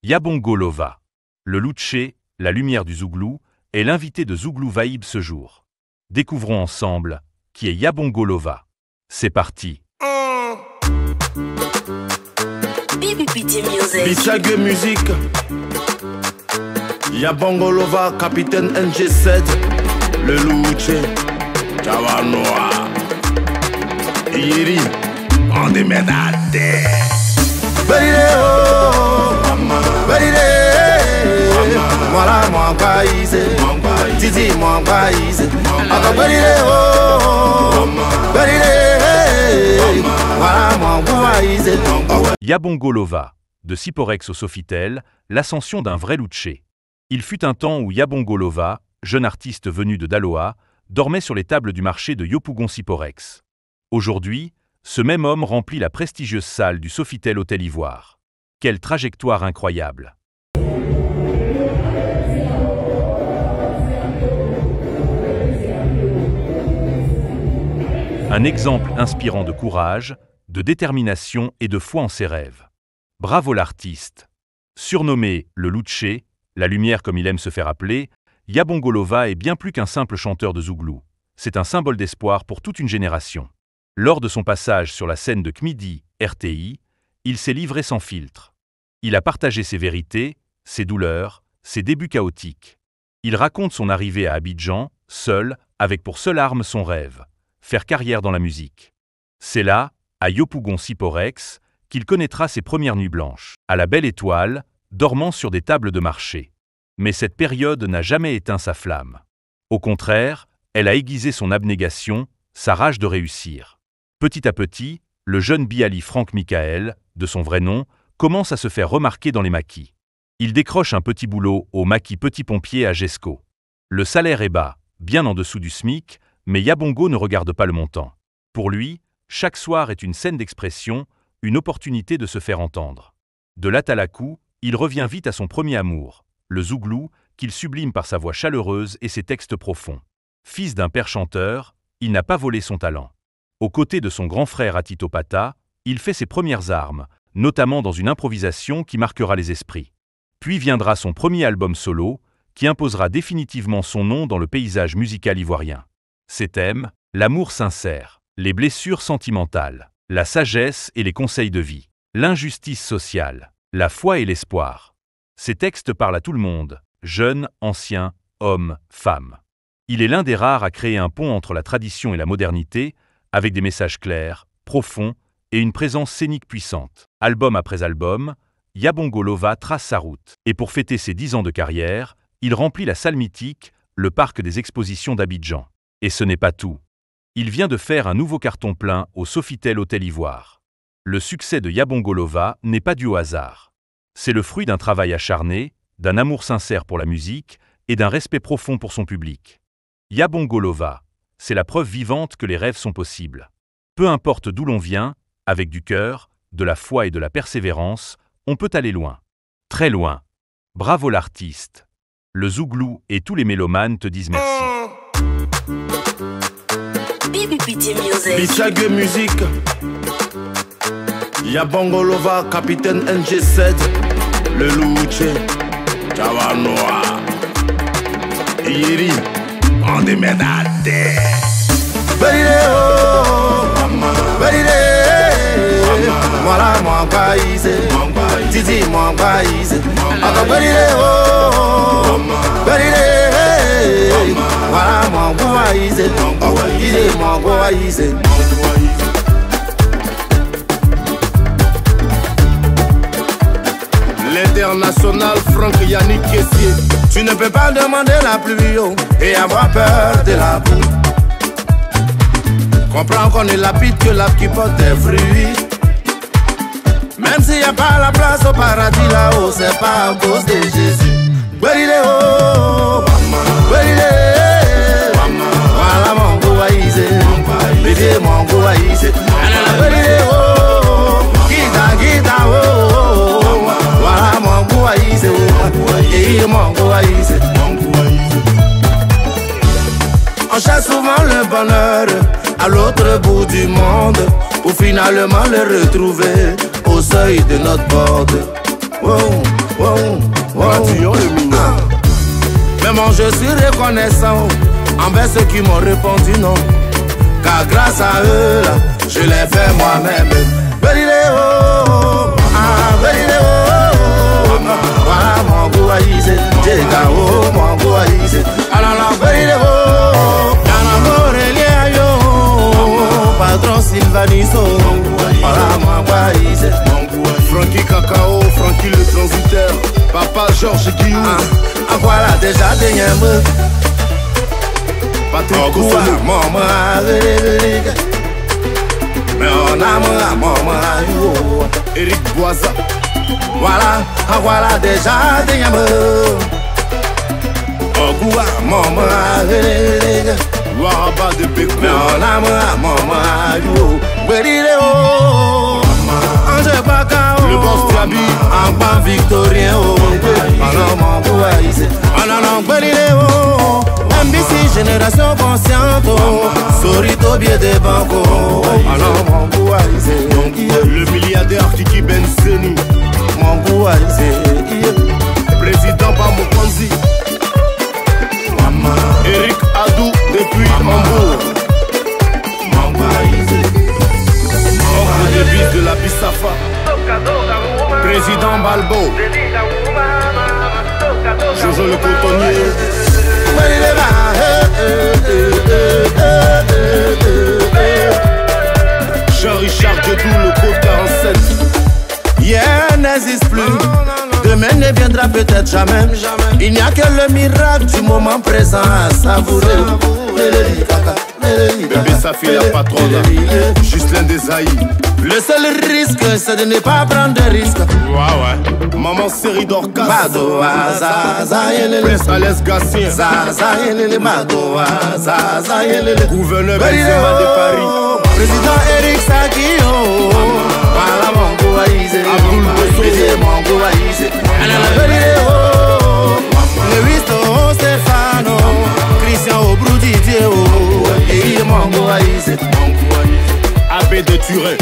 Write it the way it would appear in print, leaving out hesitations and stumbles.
Yabongo Lova. Le Louché, la lumière du Zouglou, est l'invité de Zouglou Vibe ce jour. Découvrons ensemble qui est Yabongo Lova. C'est parti. Bichage musique. Yabongo Lova, capitaine NG7. Le Louché, Chavanoa. Yiri, on déménage. Voilà mon pays, Titi mon pays. Voilà mon pays. Yabongo Lova, de Siporex au Sofitel, l'ascension d'un vrai Louché. Il fut un temps où Yabongo Lova, jeune artiste venu de Daloa, dormait sur les tables du marché de Yopougon Siporex. Aujourd'hui, ce même homme remplit la prestigieuse salle du Sofitel Hôtel Ivoire. Quelle trajectoire incroyable! Un exemple inspirant de courage, de détermination et de foi en ses rêves. Bravo l'artiste! Surnommé le Louché, la lumière comme il aime se faire appeler, Yabongo Lova est bien plus qu'un simple chanteur de Zouglou. C'est un symbole d'espoir pour toute une génération. Lors de son passage sur la scène de Kmidi, RTI, il s'est livré sans filtre. Il a partagé ses vérités, ses douleurs, ses débuts chaotiques. Il raconte son arrivée à Abidjan, seul, avec pour seule arme son rêve, faire carrière dans la musique. C'est là, à Yopougon Siporex, qu'il connaîtra ses premières nuits blanches, à la belle étoile, dormant sur des tables de marché. Mais cette période n'a jamais éteint sa flamme. Au contraire, elle a aiguisé son abnégation, sa rage de réussir. Petit à petit, le jeune Biali Franck Michael, de son vrai nom, commence à se faire remarquer dans les maquis. Il décroche un petit boulot au maquis Petit Pompier à Jesco. Le salaire est bas, bien en dessous du SMIC, mais Yabongo ne regarde pas le montant. Pour lui, chaque soir est une scène d'expression, une opportunité de se faire entendre. De l'Atalakou, il revient vite à son premier amour, le Zouglou, qu'il sublime par sa voix chaleureuse et ses textes profonds. Fils d'un père chanteur, il n'a pas volé son talent. Aux côtés de son grand frère Atito Pata, il fait ses premières armes, notamment dans une improvisation qui marquera les esprits. Puis viendra son premier album solo, qui imposera définitivement son nom dans le paysage musical ivoirien. Ses thèmes, l'amour sincère, les blessures sentimentales, la sagesse et les conseils de vie, l'injustice sociale, la foi et l'espoir. Ses textes parlent à tout le monde, jeunes, anciens, hommes, femmes. Il est l'un des rares à créer un pont entre la tradition et la modernité, avec des messages clairs, profonds et une présence scénique puissante. Album après album, Yabongo Lova trace sa route. Et pour fêter ses 10 ans de carrière, il remplit la salle mythique, le parc des expositions d'Abidjan. Et ce n'est pas tout. Il vient de faire un nouveau carton plein au Sofitel Hôtel Ivoire. Le succès de Yabongo Lova n'est pas dû au hasard. C'est le fruit d'un travail acharné, d'un amour sincère pour la musique et d'un respect profond pour son public. Yabongo Lova, c'est la preuve vivante que les rêves sont possibles. Peu importe d'où l'on vient, avec du cœur, de la foi et de la persévérance, on peut aller loin. Très loin. Bravo l'artiste. Le Zouglou et tous les mélomanes te disent merci. Bichage musique. Yabongo Lova, capitaine NG7. Le Louché, Chavanoa. Yiri, on déménage. Voilà mon pays, Titi mon pays. Voilà mon pays, mon pays. L'international Franck Yannick Kessier. Tu ne peux pas demander la pluie et avoir peur de la boue. Comprends qu'on est lapide que l'arbre qui porte des fruits. Même s'il n'y a pas la place au paradis là-haut, c'est pas à cause de Jésus. Voilà mon goaïsé, bébé mon goaïsé. Voilà mon goaïsé, mon goaïsé. On cherche souvent le bonheur à l'autre bout du monde, pour finalement le retrouver au seuil de notre porte. Oh. Gratillon le mignon. Mais moi je suis reconnaissant envers ceux qui m'ont répondu non, car grâce à eux là, je l'ai fait moi-même. Voilà mon goût à Isé, j'ai gao mon goût à Isé. Alors la patron Sylvaniso, voilà mon goût à Isé. Francky Cacao, Francky le transitaire, Papa Georges Guillaume. Voilà déjà des yeux. Patrick Koussanou, maman, mais on a maman, Eric Boisa. voilà, voilà déjà des yeux. Oh, maman, Waraba de Péco, mais on a maman, Ange Bakao, le boss Trabi, en bas victorien, MBC génération consciente, Sorito biais de banco, le milliardaire Kiki Benzeni, président Bamokonzi, Eric Adou depuis Hambourg, oncle de bis de la Bissafa, président Balbo, Jojo le cotonnier, Jean-Richard Djedou le code 47. Hier n'existe plus, demain ne viendra peut-être jamais. Il n'y a que le miracle du moment présent à savourer. Bébé Safi la patronne, Ghislain Desailly. Le seul risque c'est de ne pas prendre de risques. Ouais. Maman série d'Orcas, Prince Alès Gassien, gouverneur Benzema de Paris, président Eric Sakio, Abdoul Bosso, le Wisto Stefano, Christian Obroudidier, Abbé de Turin.